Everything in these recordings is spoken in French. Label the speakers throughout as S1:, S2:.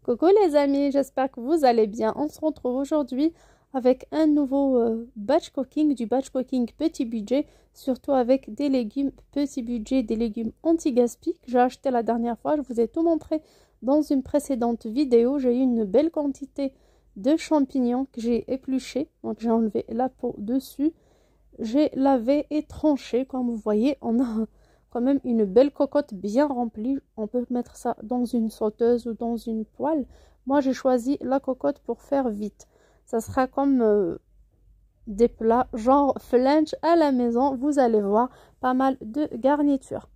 S1: Coucou les amis, j'espère que vous allez bien. On se retrouve aujourd'hui avec un nouveau batch cooking, du batch cooking petit budget, surtout avec des légumes petit budget, des légumes anti-gaspi que j'ai acheté la dernière fois. Je vous ai tout montré dans une précédente vidéo. J'ai eu une belle quantité de champignons que j'ai épluchés, donc j'ai enlevé la peau dessus. J'ai lavé et tranché, comme vous voyez, on a quand même une belle cocotte bien remplie. On peut mettre ça dans une sauteuse ou dans une poêle. Moi, j'ai choisi la cocotte pour faire vite. Ça sera comme des plats genre flange à la maison. Vous allez voir, pas mal de garnitures.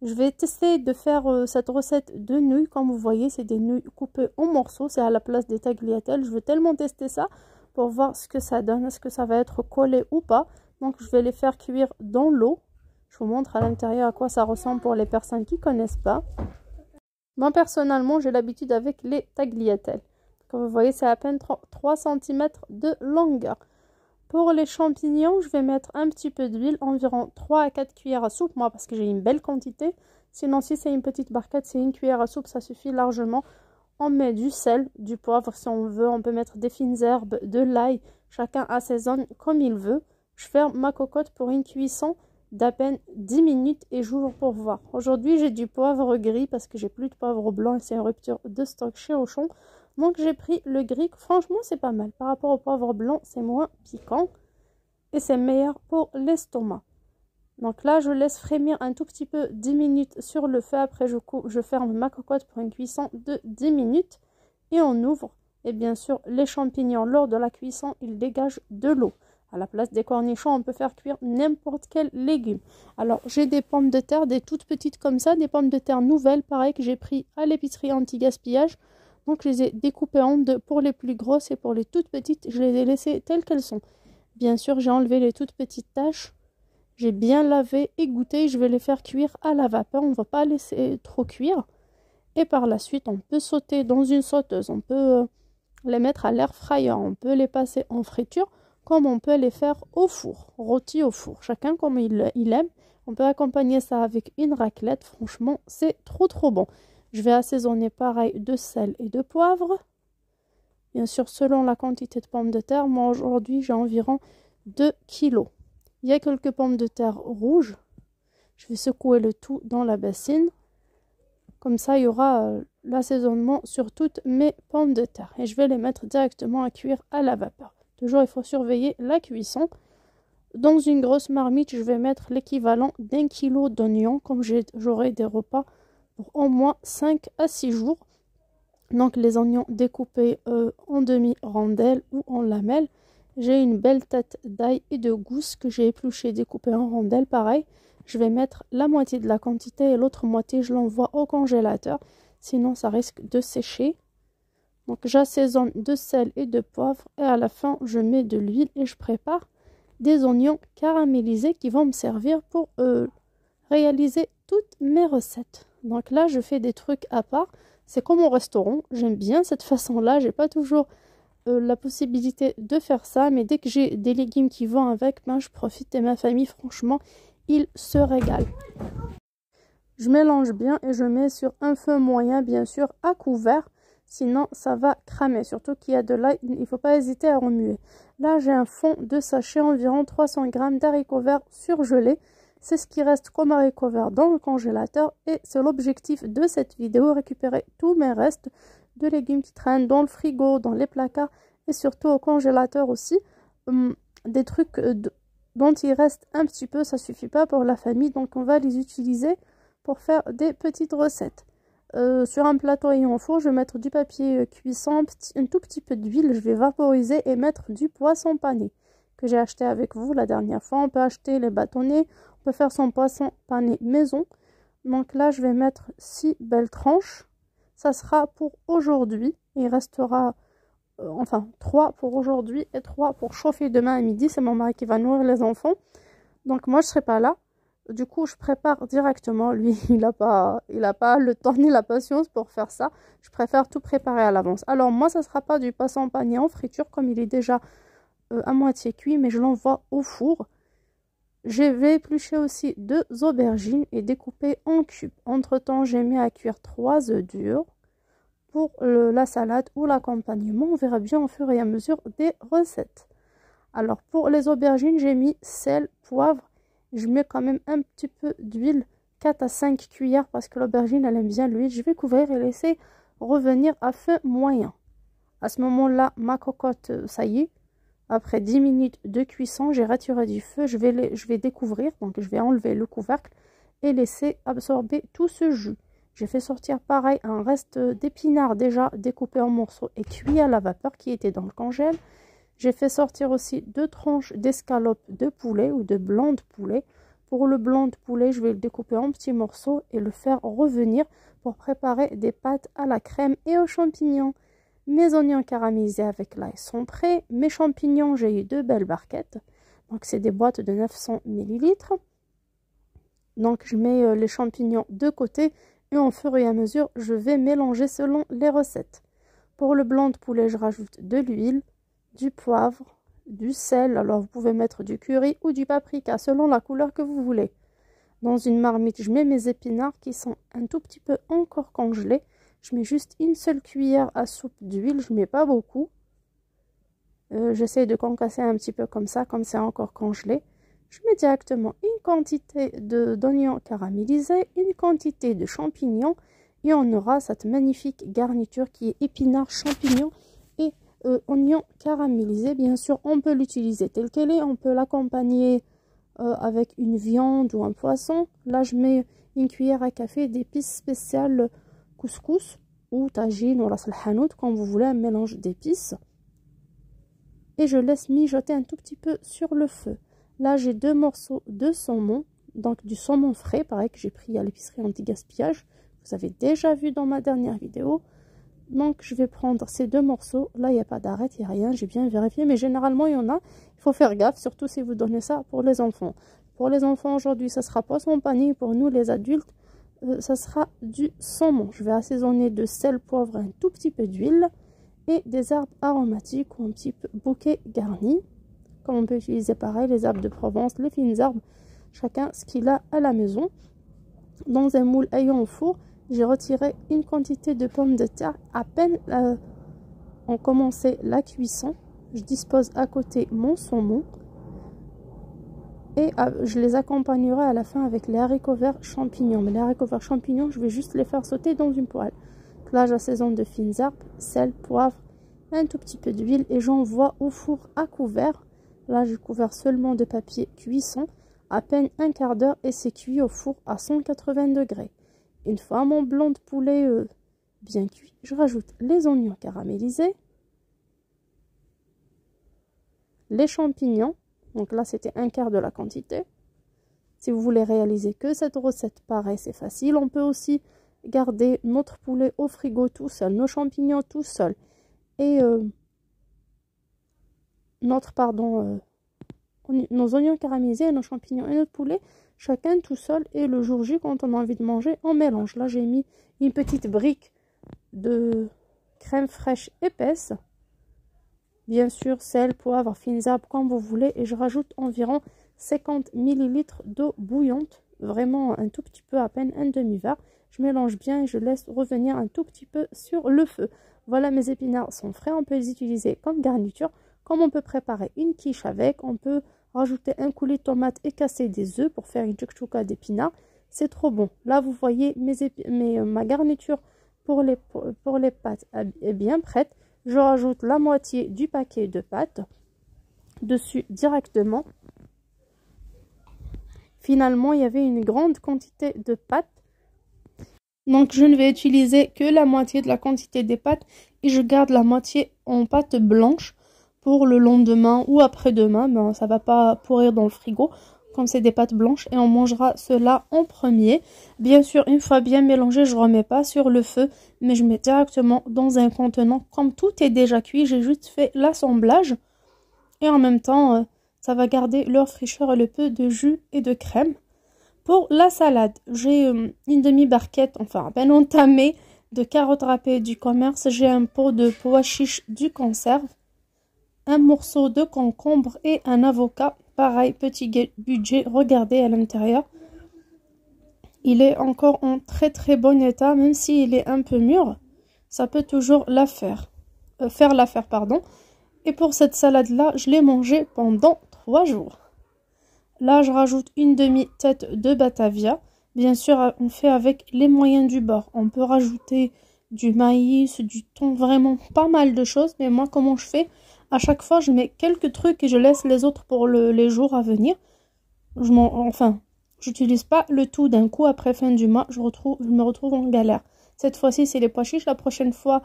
S1: Je vais tester de faire cette recette de nouilles. Comme vous voyez, c'est des nouilles coupées en morceaux. C'est à la place des tagliatelles. Je veux tellement tester ça pour voir ce que ça donne. Est-ce que ça va être collé ou pas. Donc, je vais les faire cuire dans l'eau. Je vous montre à l'intérieur à quoi ça ressemble pour les personnes qui ne connaissent pas. Moi, personnellement, j'ai l'habitude avec les tagliatelles. Comme vous voyez, c'est à peine 3 cm de longueur. Pour les champignons, je vais mettre un petit peu d'huile, environ 3 à 4 cuillères à soupe, moi, parce que j'ai une belle quantité. Sinon, si c'est une petite barquette, c'est une cuillère à soupe, ça suffit largement. On met du sel, du poivre si on veut, on peut mettre des fines herbes, de l'ail. Chacun assaisonne comme il veut. Je ferme ma cocotte pour une cuisson d'à peine 10 minutes et j'ouvre pour voir. Aujourd'hui, j'ai du poivre gris parce que j'ai plus de poivre blanc et c'est une rupture de stock chez Auchan. Donc, j'ai pris le gris. Franchement, c'est pas mal. Par rapport au poivre blanc, c'est moins piquant et c'est meilleur pour l'estomac. Donc là, je laisse frémir un tout petit peu 10 minutes sur le feu. Après, je ferme ma cocotte pour une cuisson de 10 minutes et on ouvre. Et bien sûr, les champignons, lors de la cuisson, ils dégagent de l'eau. À la place des cornichons, on peut faire cuire n'importe quel légume. Alors, j'ai des pommes de terre, des toutes petites comme ça, des pommes de terre nouvelles, pareil, que j'ai pris à l'épicerie anti-gaspillage. Donc, je les ai découpées en deux pour les plus grosses et pour les toutes petites, je les ai laissées telles qu'elles sont. Bien sûr, j'ai enlevé les toutes petites taches. J'ai bien lavé, égoutter. Je vais les faire cuire à la vapeur. On ne va pas laisser trop cuire. Et par la suite, on peut sauter dans une sauteuse. On peut les mettre à l'air fryer. On peut les passer en friture. Comme on peut les faire au four, rôtis au four. Chacun comme il aime. On peut accompagner ça avec une raclette. Franchement, c'est trop bon. Je vais assaisonner pareil de sel et de poivre. Bien sûr, selon la quantité de pommes de terre. Moi, aujourd'hui, j'ai environ 2 kilos. Il y a quelques pommes de terre rouges. Je vais secouer le tout dans la bassine. Comme ça, il y aura l'assaisonnement sur toutes mes pommes de terre. Et je vais les mettre directement à cuire à la vapeur. Toujours, il faut surveiller la cuisson. Dans une grosse marmite, je vais mettre l'équivalent d'1 kilo d'oignons. Comme j'aurai des repas pour au moins 5 à 6 jours. Donc, les oignons découpés en demi-rondelles ou en lamelles. J'ai une belle tête d'ail et de gousse que j'ai épluchée, découpée en rondelles. Pareil, je vais mettre la moitié de la quantité et l'autre moitié, je l'envoie au congélateur. Sinon, ça risque de sécher. Donc, j'assaisonne de sel et de poivre. Et à la fin, je mets de l'huile et je prépare des oignons caramélisés qui vont me servir pour réaliser toutes mes recettes. Donc là, je fais des trucs à part. C'est comme au restaurant. J'aime bien cette façon-là. J'ai pas toujours la possibilité de faire ça. Mais dès que j'ai des légumes qui vont avec, ben, je profite et ma famille, franchement, ils se régalent. Je mélange bien et je mets sur un feu moyen, bien sûr, à couvert. Sinon, ça va cramer. Surtout qu'il y a de l'ail, il ne faut pas hésiter à remuer. Là, j'ai un fond de sachet, environ 300 g d'haricots verts surgelés. C'est ce qui reste comme haricots verts dans le congélateur. Et c'est l'objectif de cette vidéo, récupérer tous mes restes de légumes qui traînent dans le frigo, dans les placards et surtout au congélateur aussi. Des trucs dont il reste un petit peu, ça ne suffit pas pour la famille. Donc, on va les utiliser pour faire des petites recettes. Sur un plateau et en four, je vais mettre du papier cuisson, un tout petit peu d'huile, je vais vaporiser et mettre du poisson pané que j'ai acheté avec vous la dernière fois. On peut acheter les bâtonnets, on peut faire son poisson pané maison. Donc là, je vais mettre 6 belles tranches. Ça sera pour aujourd'hui. Il restera, enfin 3 pour aujourd'hui et 3 pour chauffer demain à midi. C'est mon mari qui va nourrir les enfants. Donc moi, je ne serai pas là. Du coup, je prépare directement. Lui, il n'a pas le temps ni la patience pour faire ça. Je préfère tout préparer à l'avance. Alors, moi, ça ne sera pas du poisson pané en friture, comme il est déjà à moitié cuit, mais je l'envoie au four. Je vais éplucher aussi 2 aubergines et découper en cubes. Entre-temps, j'ai mis à cuire 3 œufs durs pour la salade ou l'accompagnement. On verra bien au fur et à mesure des recettes. Alors pour les aubergines, j'ai mis sel, poivre. Je mets quand même un petit peu d'huile, 4 à 5 cuillères parce que l'aubergine elle aime bien l'huile. Je vais couvrir et laisser revenir à feu moyen. À ce moment-là, ma cocotte, ça y est, après 10 minutes de cuisson, j'ai retiré du feu. Je vais découvrir, donc je vais enlever le couvercle et laisser absorber tout ce jus. J'ai fait sortir pareil un reste d'épinards déjà découpé en morceaux et cuit à la vapeur qui était dans le congèle. J'ai fait sortir aussi 2 tranches d'escalope de poulet ou de blanc de poulet. Pour le blanc de poulet, je vais le découper en petits morceaux et le faire revenir pour préparer des pâtes à la crème et aux champignons. Mes oignons caramélisés avec l'ail sont prêts. Mes champignons, j'ai eu 2 belles barquettes. Donc c'est des boîtes de 900 ml. Donc je mets les champignons de côté et au fur et à mesure, je vais mélanger selon les recettes. Pour le blanc de poulet, je rajoute de l'huile, du poivre, du sel. Alors vous pouvez mettre du curry ou du paprika selon la couleur que vous voulez. Dans une marmite, je mets mes épinards qui sont un tout petit peu encore congelés. Je mets juste une seule cuillère à soupe d'huile, je ne mets pas beaucoup. J'essaie de concasser un petit peu comme ça, comme c'est encore congelé. Je mets directement une quantité d'oignons caramélisés, une quantité de champignons et on aura cette magnifique garniture qui est épinards, champignons et oignons caramélisés. Bien sûr, on peut l'utiliser tel qu'elle est, on peut l'accompagner avec une viande ou un poisson. Là, je mets une cuillère à café d'épices spéciales couscous ou tagine ou ras el hanout, quand vous voulez, un mélange d'épices. Et je laisse mijoter un tout petit peu sur le feu. Là, j'ai 2 morceaux de saumon, donc du saumon frais, pareil que j'ai pris à l'épicerie anti-gaspillage. Vous avez déjà vu dans ma dernière vidéo. Donc, je vais prendre ces 2 morceaux. Là, il n'y a pas d'arête, il n'y a rien. J'ai bien vérifié, mais généralement, il y en a. Il faut faire gaffe, surtout si vous donnez ça pour les enfants. Pour les enfants, aujourd'hui, ça sera poisson pané. Pour nous, les adultes, ça sera du saumon. Je vais assaisonner de sel, poivre, un tout petit peu d'huile et des herbes aromatiques ou un petit peu bouquet garni. Comme on peut utiliser pareil, les herbes de Provence, les fines herbes, chacun ce qu'il a à la maison. Dans un moule ayant au four, j'ai retiré une quantité de pommes de terre. À peine on commençait la cuisson, je dispose à côté mon saumon et je les accompagnerai à la fin avec les haricots verts champignons. Mais les haricots verts champignons, je vais juste les faire sauter dans une poêle. Là, j'assaisonne de fines herbes, sel, poivre, un tout petit peu d'huile et j'envoie au four à couvert. Là, j'ai couvert seulement de papier cuisson, à peine un quart d'heure et c'est cuit au four à 180 degrés. Une fois mon blanc de poulet bien cuit, je rajoute les oignons caramélisés, les champignons. Donc là, c'était un quart de la quantité. Si vous voulez réaliser que cette recette, pareil, c'est facile. On peut aussi garder notre poulet au frigo tout seul, nos champignons tout seul et nos oignons caramélisés, nos champignons et notre poulet, chacun tout seul. Et le jour J, quand on a envie de manger, on mélange. Là, j'ai mis une petite brique de crème fraîche épaisse. Bien sûr, sel, poivre, fines herbes, comme vous voulez. Et je rajoute environ 50 ml d'eau bouillante. Vraiment un tout petit peu, à peine un demi-verre. Je mélange bien et je laisse revenir un tout petit peu sur le feu. Voilà, mes épinards sont frais. On peut les utiliser comme garniture. Comme on peut préparer une quiche avec, on peut rajouter un coulis de tomate et casser des œufs pour faire une chouchouka d'épinards. C'est trop bon. Là, vous voyez, ma garniture pour les pâtes est bien prête. Je rajoute la moitié du paquet de pâtes dessus directement. Finalement, il y avait une grande quantité de pâtes. Donc, je ne vais utiliser que la moitié de la quantité des pâtes et je garde la moitié en pâte blanche pour le lendemain ou après-demain. Ben, ça ne va pas pourrir dans le frigo comme c'est des pâtes blanches et on mangera cela en premier. Bien sûr, une fois bien mélangé, je ne remets pas sur le feu, mais je mets directement dans un contenant. Comme tout est déjà cuit, j'ai juste fait l'assemblage et en même temps, ça va garder leur fraîcheur et le peu de jus et de crème. Pour la salade, j'ai une demi-barquette, enfin à peine entamée, de carottes râpées du commerce. J'ai un pot de pois chiches du conserve, un morceau de concombre et un avocat. Pareil, petit budget, regardez à l'intérieur. Il est encore en très très bon état, même s'il est un peu mûr. ça peut toujours faire l'affaire, pardon. Et pour cette salade-là, je l'ai mangée pendant 3 jours. Là, je rajoute une demi-tête de Batavia. Bien sûr, on fait avec les moyens du bord. On peut rajouter du maïs, du thon, vraiment pas mal de choses. Mais moi, comment je fais? À chaque fois, je mets quelques trucs et je laisse les autres pour les jours à venir. J'utilise pas le tout d'un coup. Après fin du mois, je me retrouve en galère. Cette fois-ci, c'est les pois chiches. La prochaine fois,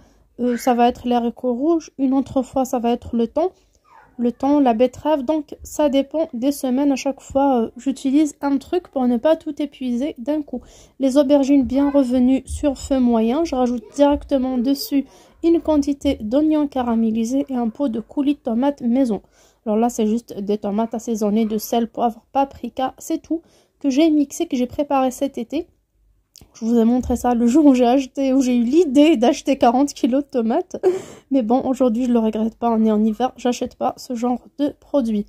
S1: ça va être les haricots rouges. Une autre fois, ça va être le thon, la betterave. Donc, ça dépend des semaines. À chaque fois, j'utilise un truc pour ne pas tout épuiser d'un coup. Les aubergines bien revenues sur feu moyen. Je rajoute directement dessus une quantité d'oignons caramélisés et un pot de coulis de tomates maison. Alors là, c'est juste des tomates assaisonnées de sel, poivre, paprika. C'est tout que j'ai mixé, que j'ai préparé cet été. Je vous ai montré ça le jour où j'ai eu l'idée d'acheter 40 kilos de tomates. Mais bon, aujourd'hui, je ne le regrette pas. On est en hiver, j'achète pas ce genre de produit.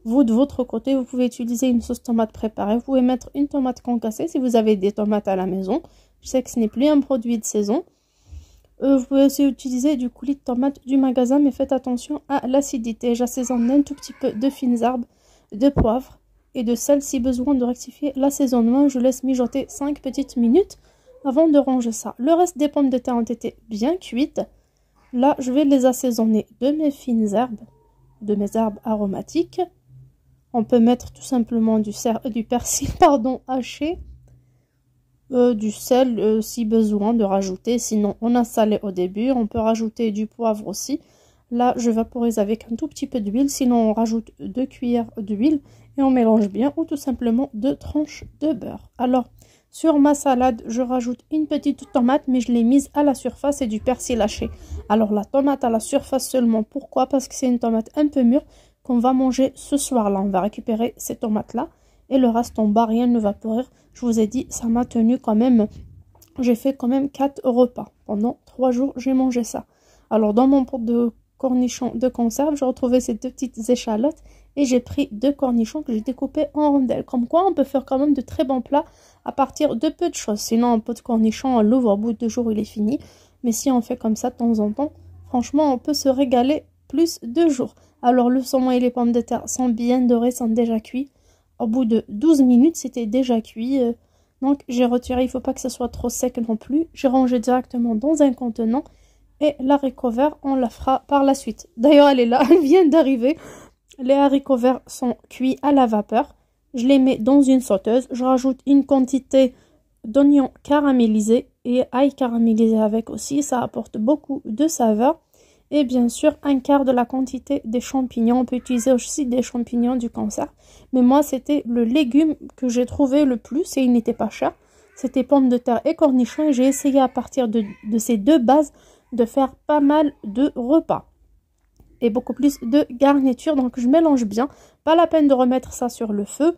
S1: Vous, de votre côté, vous pouvez utiliser une sauce tomate préparée. Vous pouvez mettre une tomate concassée si vous avez des tomates à la maison. Je sais que ce n'est plus un produit de saison. Vous pouvez aussi utiliser du coulis de tomate du magasin, mais faites attention à l'acidité. J'assaisonne un tout petit peu de fines herbes, de poivre et de sel. Si besoin de rectifier l'assaisonnement, je laisse mijoter 5 petites minutes avant de ranger ça. Le reste des pommes de terre ont été bien cuites. Là, je vais les assaisonner de mes fines herbes, de mes herbes aromatiques. On peut mettre tout simplement du persil haché. Du sel si besoin de rajouter, sinon on a salé au début, on peut rajouter du poivre aussi. Là je vaporise avec un tout petit peu d'huile, sinon on rajoute 2 cuillères d'huile et on mélange bien, ou tout simplement 2 tranches de beurre. Alors sur ma salade je rajoute une petite tomate, mais je l'ai mise à la surface, et du persil haché. Alors la tomate à la surface seulement, pourquoi? Parce que c'est une tomate un peu mûre qu'on va manger ce soir là. On va récupérer ces tomates là et le reste en bas, rien ne va pourrir. Je vous ai dit, ça m'a tenu quand même. J'ai fait quand même 4 repas. Pendant 3 jours, j'ai mangé ça. Alors, dans mon pot de cornichons de conserve, j'ai retrouvé ces 2 petites échalotes. Et j'ai pris 2 cornichons que j'ai découpés en rondelles. Comme quoi, on peut faire quand même de très bons plats à partir de peu de choses. Sinon, un pot de cornichons, on l'ouvre, au bout de 2 jours, il est fini. Mais si on fait comme ça de temps en temps, franchement, on peut se régaler plus de jours. Alors, le saumon et les pommes de terre sont bien dorés, sont déjà cuits. Au bout de 12 minutes, c'était déjà cuit. Donc, j'ai retiré. Il ne faut pas que ce soit trop sec non plus. J'ai rangé directement dans un contenant. Et l'haricot vert, on la fera par la suite. D'ailleurs, elle est là. Elle vient d'arriver. Les haricots verts sont cuits à la vapeur. Je les mets dans une sauteuse. Je rajoute une quantité d'oignons caramélisés et ail caramélisé avec aussi. Ça apporte beaucoup de saveur. Et bien sûr, un quart de la quantité des champignons. On peut utiliser aussi des champignons du conserve. Mais moi, c'était le légume que j'ai trouvé le plus et il n'était pas cher. C'était pommes de terre et cornichons. Et j'ai essayé à partir de ces 2 bases de faire pas mal de repas. Et beaucoup plus de garniture. Donc, je mélange bien. Pas la peine de remettre ça sur le feu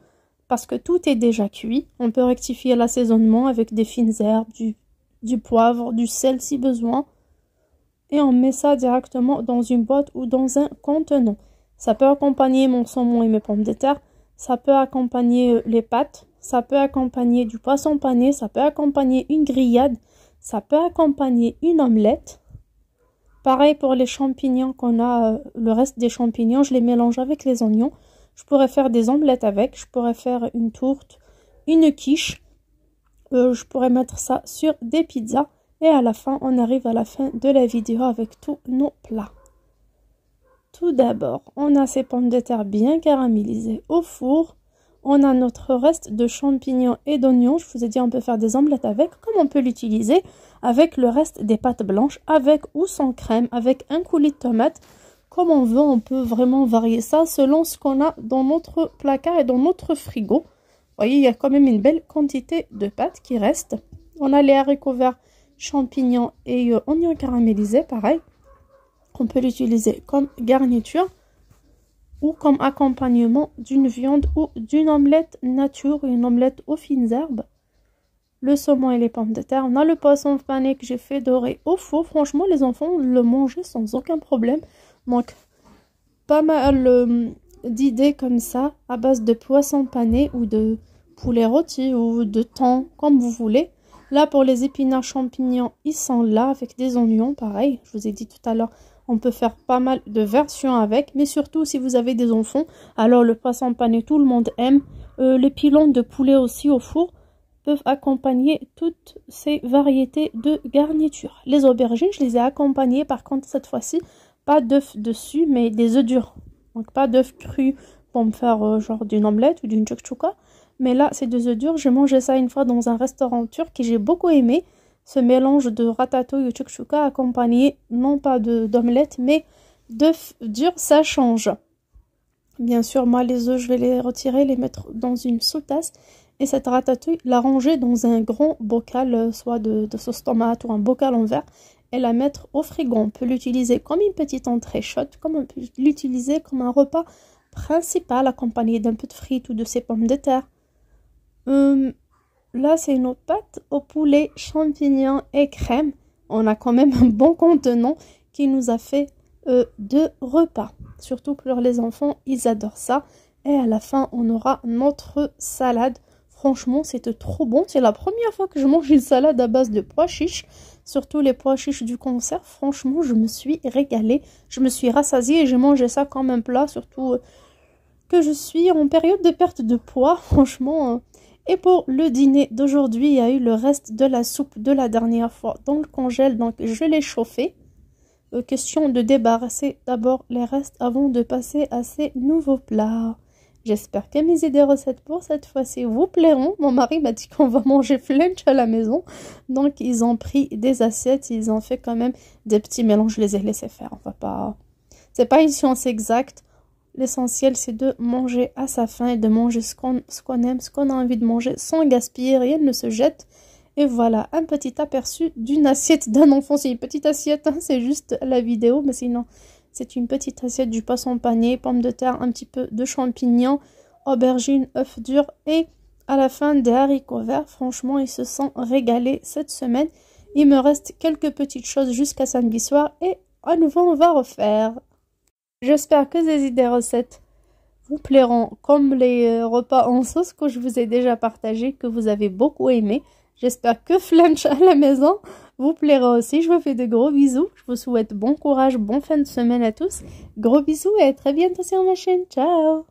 S1: parce que tout est déjà cuit. On peut rectifier l'assaisonnement avec des fines herbes, du poivre, du sel si besoin. Et on met ça directement dans une boîte ou dans un contenant. Ça peut accompagner mon saumon et mes pommes de terre. Ça peut accompagner les pâtes. Ça peut accompagner du poisson pané. Ça peut accompagner une grillade. Ça peut accompagner une omelette. Pareil pour les champignons qu'on a. Le reste des champignons, je les mélange avec les oignons. Je pourrais faire des omelettes avec. Je pourrais faire une tourte, une quiche. Je pourrais mettre ça sur des pizzas. Et à la fin, on arrive à la fin de la vidéo avec tous nos plats. Tout d'abord, on a ces pommes de terre bien caramélisées au four. On a notre reste de champignons et d'oignons. Je vous ai dit, on peut faire des omelettes avec, comme on peut l'utiliser avec le reste des pâtes blanches, avec ou sans crème, avec un coulis de tomate. Comme on veut, on peut vraiment varier ça selon ce qu'on a dans notre placard et dans notre frigo. Vous voyez, il y a quand même une belle quantité de pâtes qui restent. On a les haricots verts, champignons et oignons caramélisés, pareil. On peut l'utiliser comme garniture ou comme accompagnement d'une viande ou d'une omelette nature, une omelette aux fines herbes. Le saumon et les pommes de terre. On a le poisson pané que j'ai fait dorer au four. Franchement, les enfants le mangeaient sans aucun problème. Donc, pas mal d'idées comme ça à base de poisson pané ou de poulet rôti ou de thon, comme vous voulez. Là, pour les épinards champignons, ils sont là avec des oignons, pareil. Je vous ai dit tout à l'heure, on peut faire pas mal de versions avec. Mais surtout, si vous avez des enfants, alors le poisson pané, tout le monde aime. Les pilons de poulet aussi au four peuvent accompagner toutes ces variétés de garniture. Les aubergines, je les ai accompagnées, par contre, cette fois-ci, pas d'œufs dessus, mais des œufs durs. Donc, pas d'œufs crus pour me faire genre d'une omelette ou d'une chouchouka. Mais là, c'est des œufs durs. J'ai mangé ça une fois dans un restaurant turc et j'ai beaucoup aimé ce mélange de ratatouille ou chouchouka accompagné non pas d'omelette, mais d'œufs durs. Ça change. Bien sûr, moi, les œufs, je vais les retirer, les mettre dans une sous-tasse. Et cette ratatouille, la ranger dans un grand bocal, soit de sauce tomate ou un bocal en verre. Et la mettre au frigo. On peut l'utiliser comme une petite entrée chaude, comme on peut l'utiliser comme un repas principal accompagné d'un peu de frites ou de ses pommes de terre. Là, c'est nos pâtes au poulet, champignons et crème. On a quand même un bon contenant qui nous a fait 2 repas. Surtout pour les enfants, ils adorent ça. Et à la fin, on aura notre salade. Franchement, c'était trop bon. C'est la première fois que je mange une salade à base de pois chiches. Surtout les pois chiches du conserve. Franchement, je me suis régalée. Je me suis rassasiée et j'ai mangé ça comme un plat. Surtout que je suis en période de perte de poids. Franchement. Et pour le dîner d'aujourd'hui, il y a eu le reste de la soupe de la dernière fois dans le congèle. Donc, je l'ai chauffé. Question de débarrasser d'abord les restes avant de passer à ces nouveaux plats. J'espère que mes idées recettes pour cette fois-ci vous plairont. Mon mari m'a dit qu'on va manger flunch à la maison. Donc, ils ont pris des assiettes. Ils ont fait quand même des petits mélanges. Je les ai laissés faire. On va pas... C'est pas une science exacte. L'essentiel, c'est de manger à sa faim et de manger ce qu'on aime, ce qu'on a envie de manger sans gaspiller. Rien ne se jette. Et voilà, un petit aperçu d'une assiette d'un enfant. C'est une petite assiette, hein, c'est juste la vidéo. Mais sinon, c'est une petite assiette du poisson pané, pommes de terre, un petit peu de champignons, aubergines, œufs durs et à la fin des haricots verts. Franchement, ils se sont régalés cette semaine. Il me reste quelques petites choses jusqu'à samedi soir et à nouveau, on va refaire. J'espère que ces idées recettes vous plairont comme les repas en sauce que je vous ai déjà partagé, que vous avez beaucoup aimé. J'espère que flunch à la maison vous plaira aussi. Je vous fais de gros bisous. Je vous souhaite bon courage, bonne fin de semaine à tous. Gros bisous et à très bientôt sur ma chaîne. Ciao!